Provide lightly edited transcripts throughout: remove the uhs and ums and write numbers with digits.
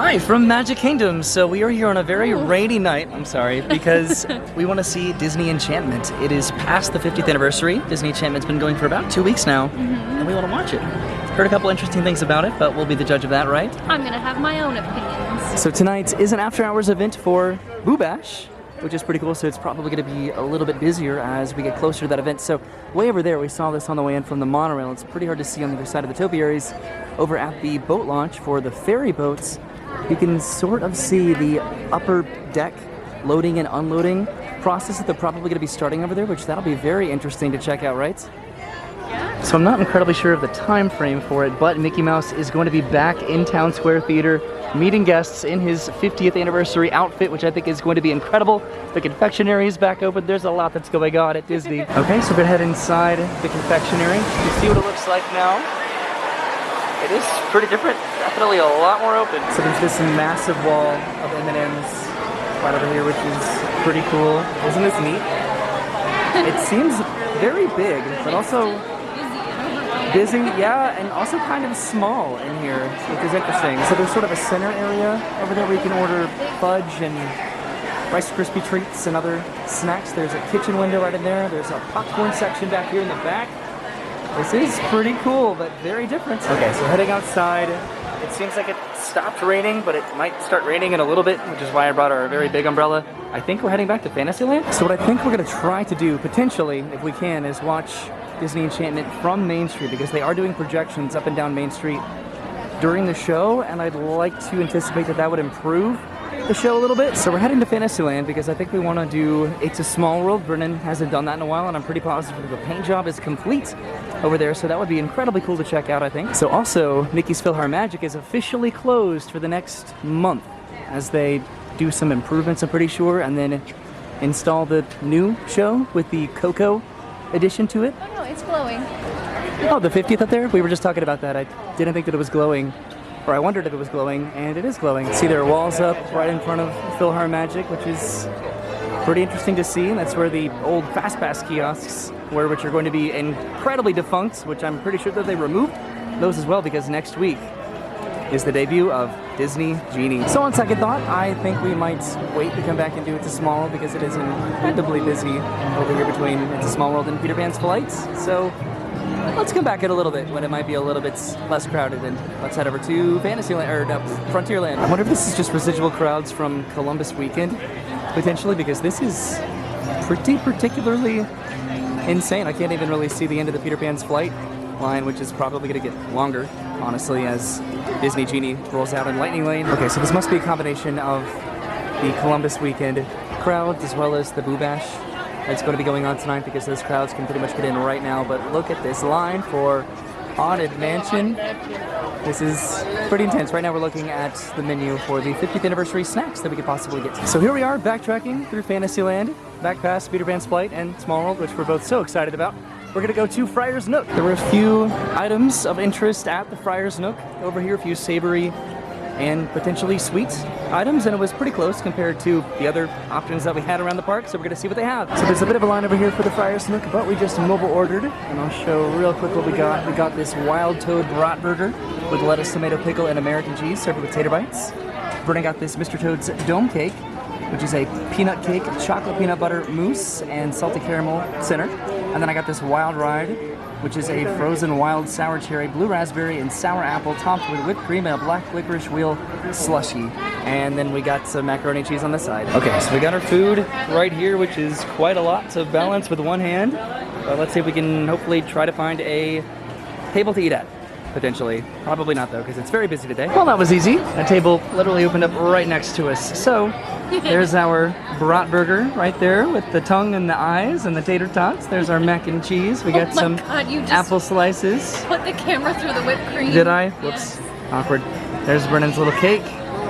Hi from Magic Kingdom. So we are here on a very rainy night, I'm sorry, because we want to see Disney Enchantment. It is past the 50th anniversary. Disney Enchantment's been going for about 2 weeks now, and we want to watch it. Heard a couple interesting things about it, but we'll be the judge of that, right? I'm gonna have my own opinions. So tonight is an after-hours event for Boo Bash, which is pretty cool, so it's probably going to be a little bit busier as we get closer to that event. So way over there, we saw this on the way in from the monorail. It's pretty hard to see on the other side of the topiaries. Over at the boat launch for the ferry boats, you can sort of see the upper deck loading and unloading process that they're probably going to be starting over there, which that'll be very interesting to check out, right? Yeah. So I'm not incredibly sure of the time frame for it, but Mickey Mouse is going to be back in Town Square Theater meeting guests in his 50th anniversary outfit, which I think is going to be incredible. The confectionery is back open. There's a lot that's going on at Disney. Okay, so we're gonna head inside the confectionery to see what it looks like now. It is pretty different, definitely a lot more open. So there's this massive wall of M&Ms right over here, which is pretty cool. Isn't this neat? It seems very big, but also busy, yeah, and also kind of small in here, which is interesting. So there's sort of a center area over there where you can order fudge and Rice Krispie treats and other snacks. There's a kitchen window right in there. There's a popcorn section back here in the back. This is pretty cool, but very different. Okay, so heading outside. It seems like it stopped raining, but it might start raining in a little bit, which is why I brought our very big umbrella. I think we're heading back to Fantasyland. So what I think we're gonna try to do, potentially, if we can, is watch Disney Enchantment from Main Street, because they are doing projections up and down Main Street during the show, and I'd like to anticipate that that would improve the show a little bit. So we're heading to Fantasyland because I think we want to do It's a Small World. Brennan hasn't done that in a while, and I'm pretty positive the paint job is complete over there, so that would be incredibly cool to check out, I think. So also, Mickey's PhilharMagic is officially closed for the next month as they do some improvements, I'm pretty sure, and then install the new show with the Coco addition to it. Oh no, it's glowing. Oh, the 50th up there? We were just talking about that. I didn't think that it was glowing, or I wondered if it was glowing, and it is glowing. See, there are walls up right in front of PhilharMagic, which is pretty interesting to see. That's where the old FastPass kiosks were, which are going to be incredibly defunct, which I'm pretty sure that they removed those as well, because next week is the debut of Disney Genie. So on second thought, I think we might wait to come back and do It's a Small World, because it is incredibly busy over here between It's a Small World and Peter Pan's flights. So let's come back in a little bit when it might be a little bit less crowded, and let's head over to Fantasyland, or no, Frontierland. I wonder if this is just residual crowds from Columbus weekend, potentially, because this is pretty particularly insane. I can't even really see the end of the Peter Pan's flight line, which is probably going to get longer, honestly, as Disney Genie rolls out in Lightning Lane. Okay, so this must be a combination of the Columbus weekend crowds as well as the Boo Bash that's going to be going on tonight, because those crowds can pretty much get in right now. But look at this line for Haunted Mansion. This is pretty intense. Right now we're looking at the menu for the 50th anniversary snacks that we could possibly get. So here we are, backtracking through Fantasyland, back past Peter Pan's flight and Small World, which we're both so excited about. We're gonna go to Friar's Nook. There were a few items of interest at the Friar's Nook over here, a few savory and potentially sweet items, and it was pretty close compared to the other options that we had around the park, so we're gonna see what they have. So there's a bit of a line over here for the Friar's Nook, but we just mobile ordered, and I'll show real quick what we got. We got this Wild Toad Brat Burger with lettuce, tomato, pickle, and American cheese, served with tater bites. Brennan got this Mr. Toad's Dome Cake, which is a peanut cake, chocolate peanut butter mousse, and salted caramel center. And then I got this Wild Ride, which is a frozen wild sour cherry, blue raspberry, and sour apple topped with whipped cream and a black licorice wheel slushy. And then we got some macaroni and cheese on the side. Okay, so we got our food right here, which is quite a lot to balance with one hand. But let's see if we can hopefully try to find a table to eat at, potentially. Probably not, though, because it's very busy today. Well, that was easy. A table literally opened up right next to us. So there's our brat burger right there with the tongue and the eyes and the tater tots. There's our mac and cheese. We got some apple slices. Put the camera through the whipped cream. Did I? Whoops. Yes. Awkward. There's Brennan's little cake.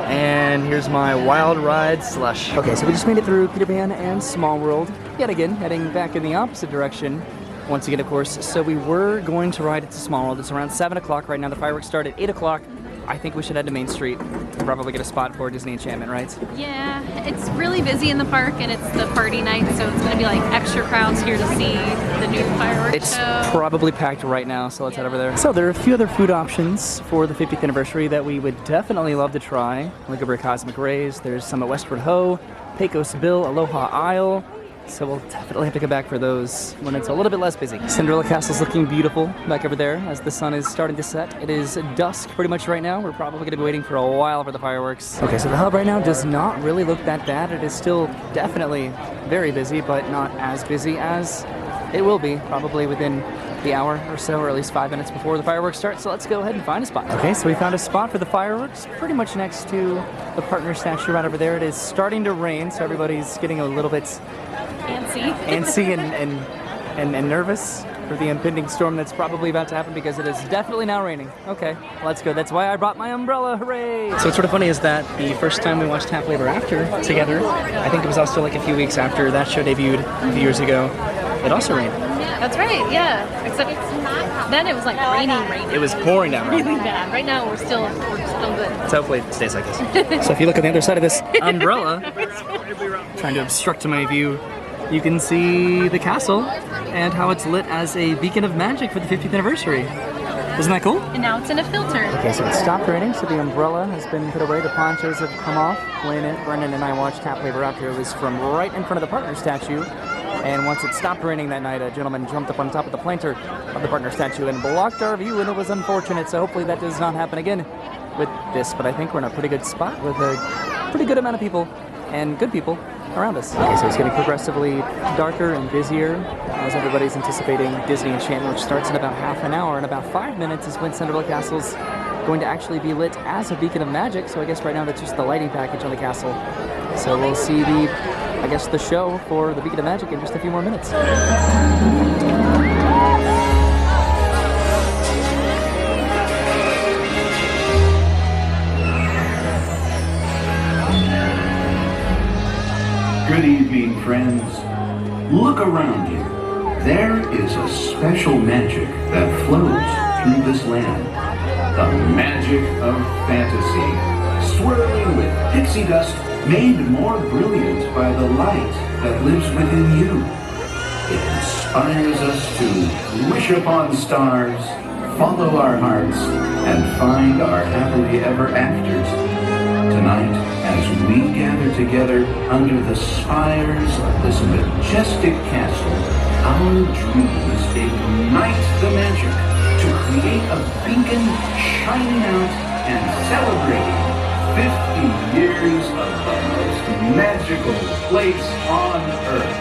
And here's my Wild Ride slush. Okay, so we just made it through Peter Pan and Small World. Yet again, heading back in the opposite direction. Once again, of course. So we were going to ride It's a Small World. It's around 7 o'clock right now. The fireworks start at 8 o'clock. I think we should head to Main Street and probably get a spot for Disney Enchantment, right? Yeah, it's really busy in the park and it's the party night, so it's gonna be like extra crowds here to see the new fireworks It's show. probably packed right now, so let's head over there. So there are a few other food options for the 50th anniversary that we would definitely love to try. Look over at Cosmic Rays, there's some at Westward Ho, Pecos Bill, Aloha Isle. So we'll definitely have to come back for those when it's a little bit less busy. Cinderella Castle's looking beautiful back over there as the sun is starting to set. It is dusk pretty much right now. We're probably going to be waiting for a while for the fireworks. Okay, so the hub right now does not really look that bad. It is still definitely very busy, but not as busy as it will be probably within the hour or so, or at least 5 minutes before the fireworks start. So let's go ahead and find a spot. Okay, so we found a spot for the fireworks pretty much next to the partner statue right over there. It is starting to rain, so everybody's getting a little bit antsy and nervous for the impending storm that's probably about to happen because it is definitely now raining. Okay, let's go. That's why I brought my umbrella. Hooray! So what's sort of funny is that the first time we watched Happily Ever After together, I think it was also like a few weeks after that show debuted a few years ago, it also rained. That's right, yeah. Except then it was like raining. It was pouring down. Really bad. Right now we're still good. So hopefully it stays like this. So if you look on the other side of this umbrella, trying to obstruct my view, you can see the castle and how it's lit as a beacon of magic for the 50th anniversary. Isn't that cool? And now it's in a filter. Okay, so it stopped raining, so the umbrella has been put away. The ponchos have come off. When Brendan and I watched Happily Ever After, it was from right in front of the partner statue. And once it stopped raining that night, a gentleman jumped up on top of the planter of the partner statue and blocked our view, and it was unfortunate. So hopefully that does not happen again with this. But I think we're in a pretty good spot with a pretty good amount of people and good people around us. Okay, so it's getting progressively darker and busier as everybody's anticipating Disney Enchantment, which starts in about half an hour. In about 5 minutes is when Cinderella Castle's going to actually be lit as a beacon of magic. So I guess right now that's just the lighting package on the castle. So we'll see the show for the Beacon of Magic in just a few more minutes. Good evening, friends. Look around you. There is a special magic that flows through this land. The magic of fantasy, swirling with pixie dust, made more brilliant by the light that lives within you. It inspires us to wish upon stars, follow our hearts, and find our happily ever afters. Tonight, as we gather together under the spires of this majestic castle, our dreams ignite the magic to create a beacon shining out and celebrating 50 years of the most magical place on earth.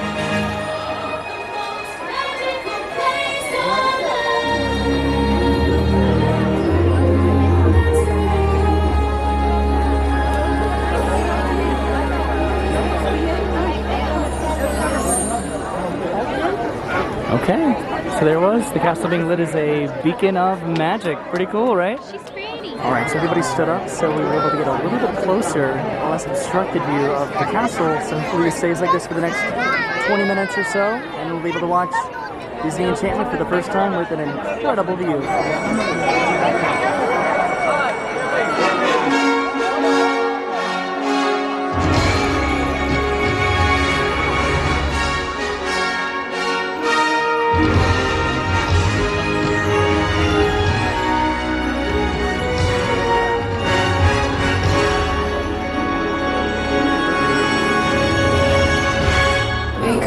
Okay, so there was the castle being lit as a beacon of magic. Pretty cool, right? She's pretty. All right, so everybody stood up, so we were able to get a little bit closer, a less obstructed view of the castle. So hopefully it stays like this for the next 20 minutes or so, and we'll be able to watch Disney Enchantment for the first time with an incredible view.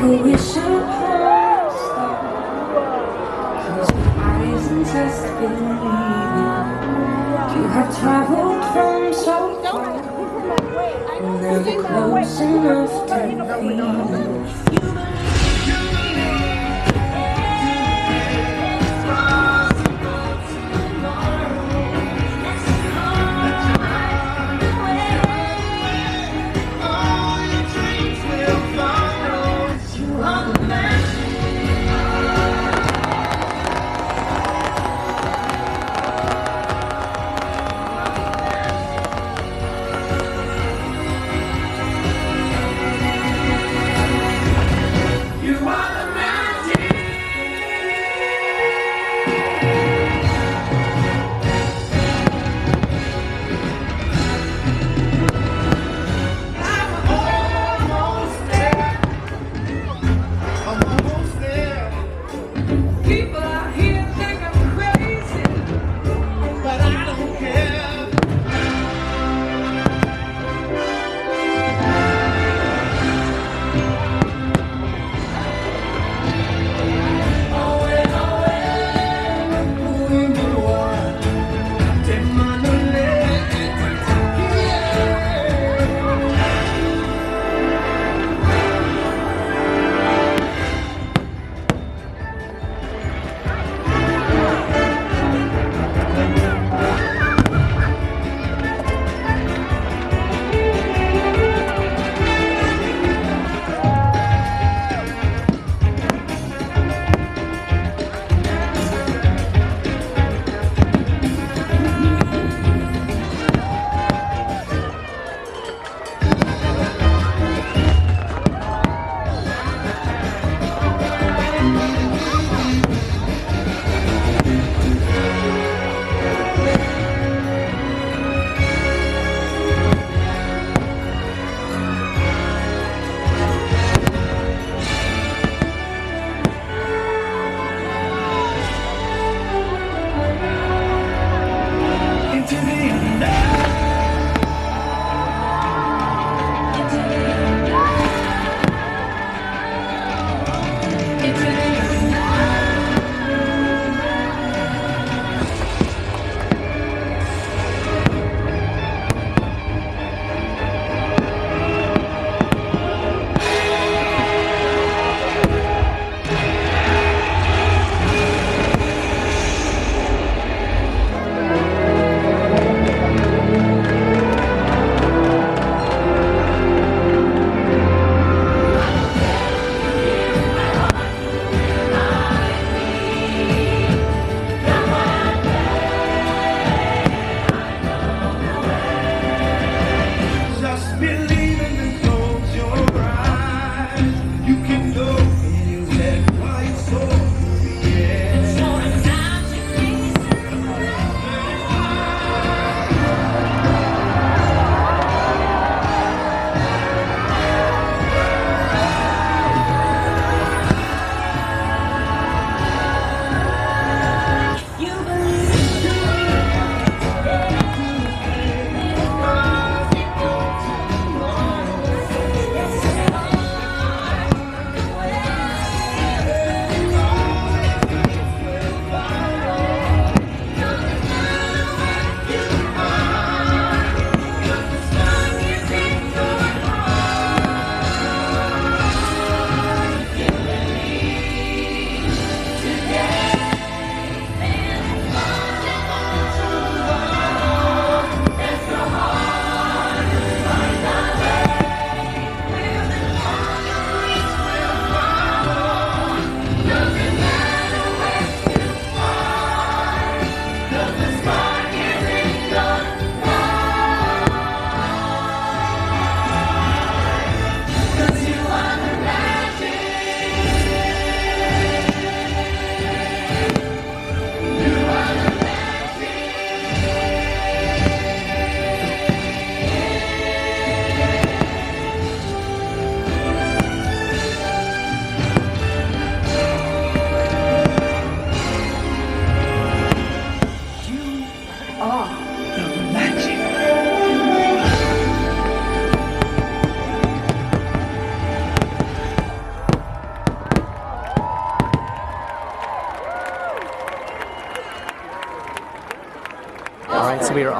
Wish upon a star, close my eyes and just believe. You have traveled from so far, and never close enough to feel.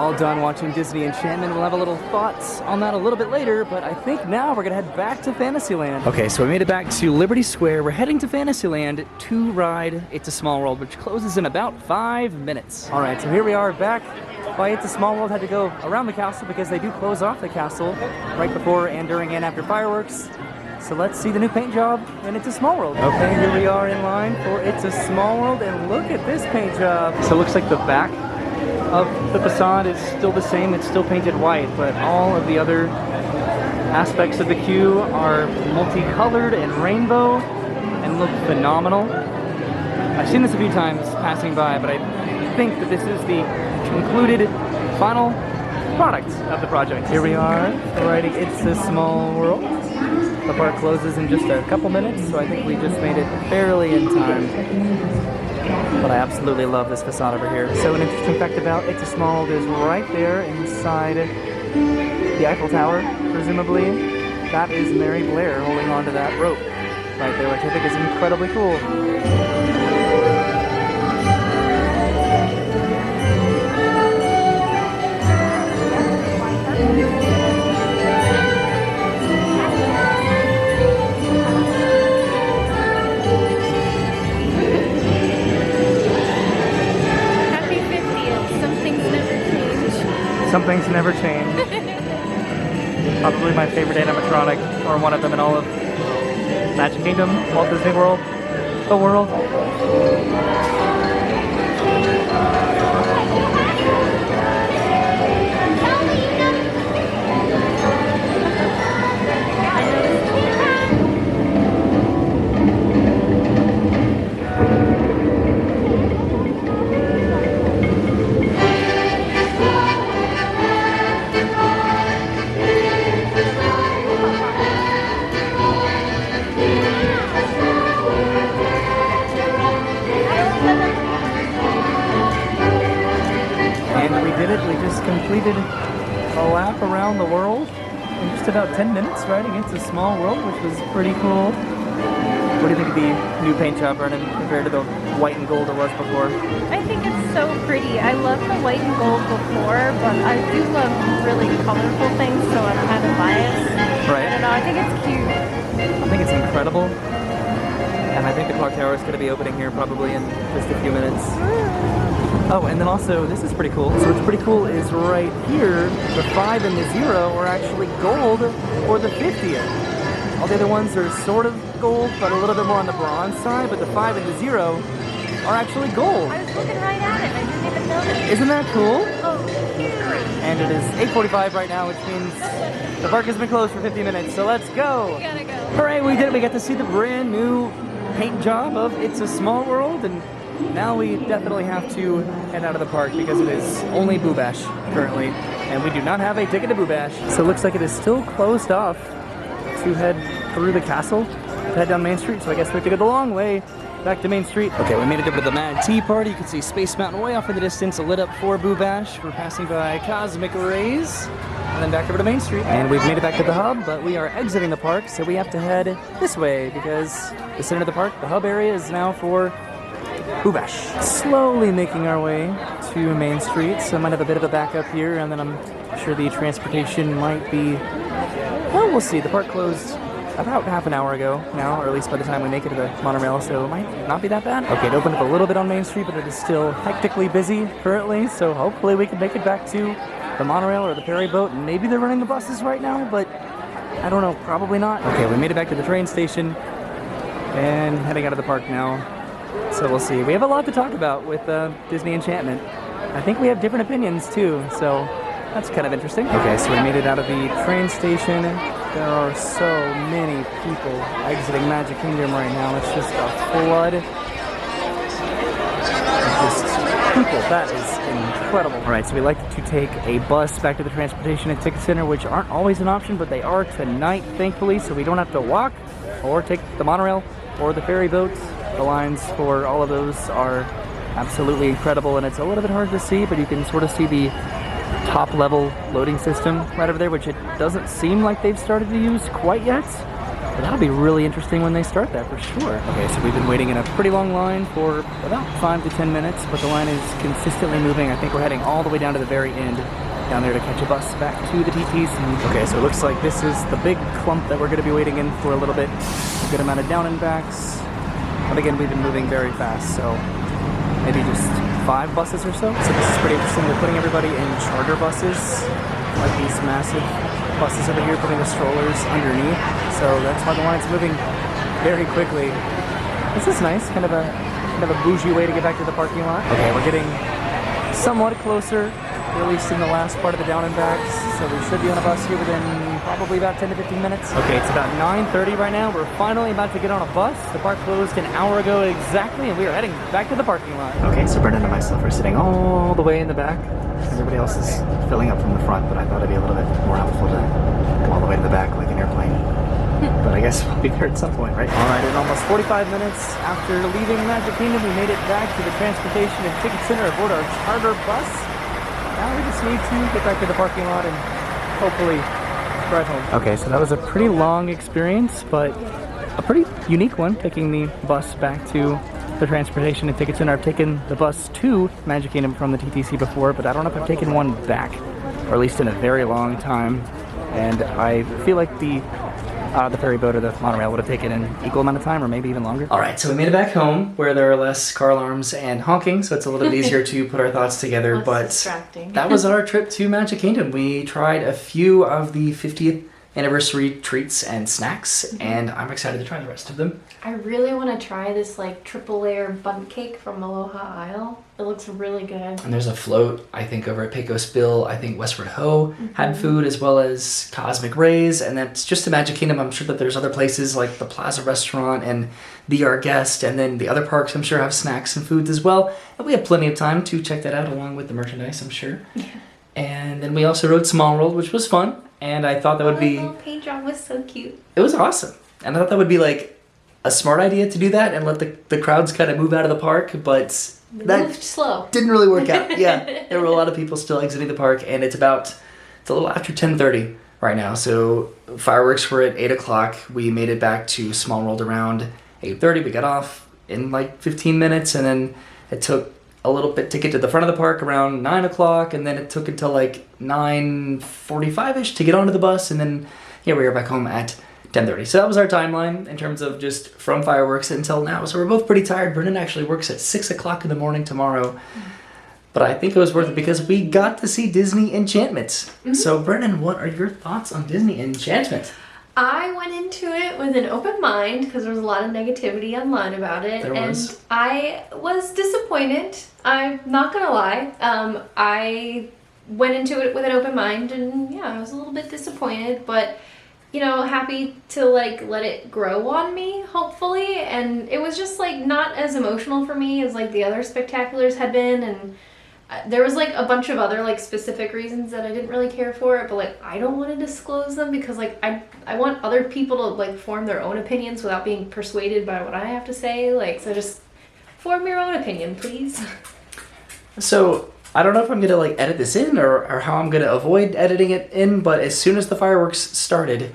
all done watching Disney Enchantment. We'll have a little thoughts on that a little bit later, but I think now we're gonna head back to Fantasyland. Okay, so we made it back to Liberty Square. We're heading to Fantasyland to ride It's a Small World, which closes in about 5 minutes. All right, so here we are back by It's a Small World. Had to go around the castle because they do close off the castle right before and during and after fireworks. So let's see the new paint job in It's a Small World. Okay, here we are in line for It's a Small World, and look at this paint job. So it looks like the back of the facade is still the same. It's still painted white, but all of the other aspects of the queue are multicolored and rainbow and look phenomenal. I've seen this a few times passing by, but I think that this is the concluded final product of the project. Here we are riding It's a Small World. The park closes in just a couple minutes, so I think we just made it barely in time. But I absolutely love this facade over here. So an interesting fact about It's a Small World is right there inside the Eiffel Tower, presumably. That is Mary Blair holding onto that rope right there, which I think is incredibly cool. Some things never change. Probably my favorite animatronic, or one of them in all of Magic Kingdom, Walt Disney World, the world. We just completed a lap around the world in just about 10 minutes riding It's a Small World, which was pretty cool. What do you think of the new paint job, Vernon, compared to the white and gold it was before? I think it's so pretty. I loved the white and gold before, but I do love really colorful things, so I'm kind of biased. Right. I don't know, I think it's cute. I think it's incredible. And I think the clock tower is going to be opening here probably in just a few minutes. Oh, and then also, this is pretty cool. So what's pretty cool is right here, the 5 and the 0 are actually gold for the 50th. All the other ones are sort of gold, but a little bit more on the bronze side, but the 5 and the 0 are actually gold. I was looking right at it, I didn't even notice. Isn't that cool? Oh, cute. And it is 8:45 right now, which means the park has been closed for 50 minutes, so let's go. We gotta go. Hooray, we did it. We got to see the brand new paint job of It's a Small World, and now we definitely have to head out of the park because it is only Boo Bash currently, and we do not have a ticket to Boo Bash. So it looks like it is still closed off to head through the castle, to head down Main Street, so I guess we have to go the long way back to Main Street. Okay, we made it over to the Mad Tea Party. You can see Space Mountain way off in the distance, lit up for Boo Bash. We're passing by Cosmic Rays, and then back over to Main Street. And we've made it back to the hub, but we are exiting the park, so we have to head this way because the center of the park, the hub area, is now for Boo Bash. Slowly making our way to Main Street, so I might have a bit of a backup here, and then I'm sure the transportation might be, well, we'll see. The park closed about half an hour ago now, or at least by the time we make it to the monorail, so it might not be that bad. Okay, it opened up a little bit on Main Street, but it is still hectically busy currently, so hopefully we can make it back to the monorail or the ferry boat. Maybe they're running the buses right now, but I don't know, probably not. Okay, we made it back to the train station and heading out of the park now. So we'll see. We have a lot to talk about with Disney Enchantment. I think we have different opinions too, so that's kind of interesting. Okay, so we made it out of the train station. There are so many people exiting Magic Kingdom right now. It's just a flood of just people. That is incredible. All right, so we like to take a bus back to the transportation and ticket center, which aren't always an option, but they are tonight, thankfully, so we don't have to walk or take the monorail or the ferry boats. The lines for all of those are absolutely incredible, and it's a little bit hard to see, but you can sort of see the top level loading system right over there, which it doesn't seem like they've started to use quite yet. But that'll be really interesting when they start that for sure. Okay, so we've been waiting in a pretty long line for about 5 to 10 minutes, but the line is consistently moving. I think we're heading all the way down to the very end, down there to catch a bus back to the TTC. Okay, so it looks like this is the big clump that we're going to be waiting in for a little bit. A good amount of down and backs. But again, we've been moving very fast, so maybe just 5 buses or so. So this is pretty interesting. They're putting everybody in charter buses, like these massive buses over here, putting the strollers underneath. So that's why the line's moving very quickly. This is nice, kind of a bougie way to get back to the parking lot. Okay, we're getting somewhat closer, at least in the last part of the down and backs. So we should be on a bus here within probably about 10 to 15 minutes. Okay, it's about 9:30 right now. We're finally about to get on a bus. The park closed an hour ago exactly, and we are heading back to the parking lot. Okay, so Brendan and myself are sitting all the way in the back. Everybody else is filling up from the front, but I thought it'd be a little bit more helpful to go all the way to the back like an airplane. But I guess we'll be there at some point, right? All right, in almost 45 minutes after leaving Magic Kingdom, we made it back to the Transportation and Ticket Center aboard our charter bus. Now we just need to get back to the parking lot and hopefully drive home. Okay, so that was a pretty long experience, but a pretty unique one, taking the bus back to the Transportation and Ticket Center. I've taken the bus to Magic Kingdom from the TTC before, but I don't know if I've taken one back, or at least in a very long time. And I feel like the ferry boat or the monorail would have taken an equal amount of time, or maybe even longer. All right, so we made it back home, where there are less car alarms and honking, so it's a little bit easier to put our thoughts together. But distracting. That was our trip to Magic Kingdom. We tried a few of the 50th anniversary treats and snacks, and I'm excited to try the rest of them. I really want to try this like triple layer bundt cake from Aloha Isle. It looks really good. And there's a float, I think, over at Pecos Bill. I think Westward Ho had food, as well as Cosmic Rays, and that's just the Magic Kingdom. I'm sure that there's other places like the Plaza Restaurant and the Our Guest, and then the other parks I'm sure have snacks and foods as well. And we have plenty of time to check that out along with the merchandise, I'm sure. Yeah. And then we also rode Small World, which was fun. And I thought that would be... The paint job was so cute. It was awesome. And I thought that would be like a smart idea to do that and let the crowds kind of move out of the park, but that moved slow. Didn't really work out. Yeah, there were a lot of people still exiting the park, and it's a little after 10:30 right now. So fireworks were at 8 o'clock. We made it back to Small World around 8:30. We got off in like 15 minutes, and then it took a little bit to get to the front of the park around 9 o'clock, and then it took until like 9:45ish to get onto the bus, and then here we are back home at 10:30. So that was our timeline in terms of just from fireworks until now. So we're both pretty tired. Brendan actually works at 6 o'clock in the morning tomorrow, but I think it was worth it because we got to see Disney Enchantment. So Brendan, what are your thoughts on Disney Enchantment? I went into it with an open mind because there was a lot of negativity online about it. There was. And I was disappointed. I'm not gonna lie. I went into it with an open mind, and yeah, I was a little bit disappointed, but you know, happy to like let it grow on me, hopefully. And it was just like not as emotional for me as like the other spectaculars had been, and there was like a bunch of other like specific reasons that I didn't really care for it, but like I don't want to disclose them because like I want other people to like form their own opinions without being persuaded by what I have to say. Like, so just form your own opinion, please. So I don't know if I'm gonna like edit this in or how I'm gonna avoid editing it in, but as soon as the fireworks started,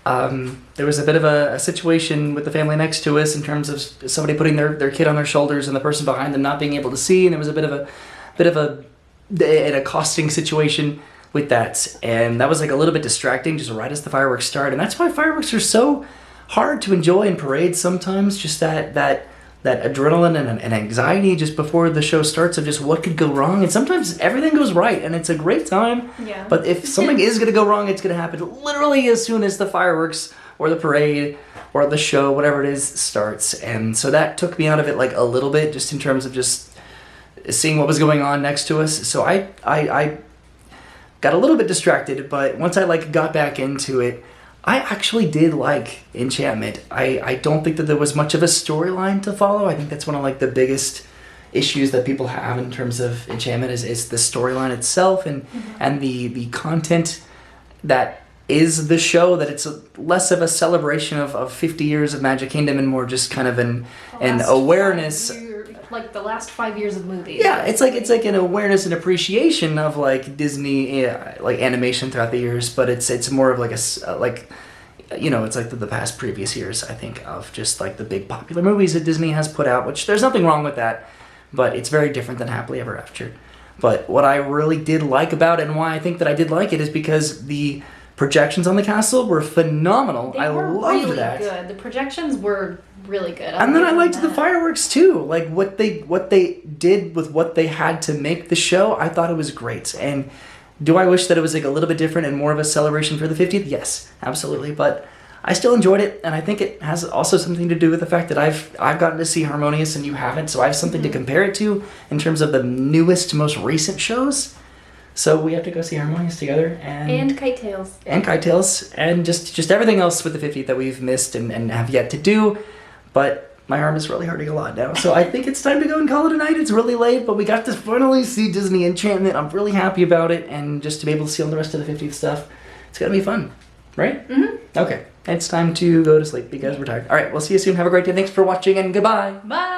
there was a bit of a situation with the family next to us in terms of somebody putting their kid on their shoulders and the person behind them not being able to see, and there was a bit of an accosting situation with that, and that was like a little bit distracting just right as the fireworks started. And that's why fireworks are so hard to enjoy in parades sometimes, just that adrenaline and anxiety just before the show starts of just what could go wrong. And sometimes everything goes right and it's a great time. Yeah. But if something is going to go wrong, it's going to happen literally as soon as the fireworks or the parade or the show, whatever it is, starts. And so that took me out of it like a little bit, just in terms of just seeing what was going on next to us. So I got a little bit distracted, but once I like got back into it, I actually did like Enchantment. I don't think that there was much of a storyline to follow. I think that's one of like the biggest issues that people have in terms of Enchantment is the storyline itself and the content that is the show, that it's less of a celebration of 50 years of Magic Kingdom and more just kind of an awareness. Like the last 5 years of movies. Yeah, it's like an awareness and appreciation of like Disney like animation throughout the years, but it's more of like you know, it's like the past previous years, I think, of just like the big popular movies that Disney has put out, which there's nothing wrong with that, but it's very different than Happily Ever After. But what I really did like about it, and why I think that I did like it, is because the projections on the castle were phenomenal. They were loved really that. good. The projections were really good. And then I liked the fireworks too. Like what they did with what they had to make the show, I thought it was great. And do I wish that it was like a little bit different and more of a celebration for the 50th? Yes, absolutely. But I still enjoyed it, and I think it has also something to do with the fact that I've gotten to see Harmonious and you haven't, so I have something to compare it to in terms of the newest, most recent shows. So we have to go see Harmonious together, And Kite Tales. And Kite Tales, and just everything else with the 50th that we've missed and have yet to do. But my arm is really hurting a lot now, so I think it's time to go and call it a night. It's really late, but we got to finally see Disney Enchantment. I'm really happy about it, and just to be able to see all the rest of the 50th stuff, it's gonna be fun, right? Mm-hmm. Okay, it's time to go to sleep because we're tired. All right, we'll see you soon. Have a great day. Thanks for watching, and goodbye. Bye.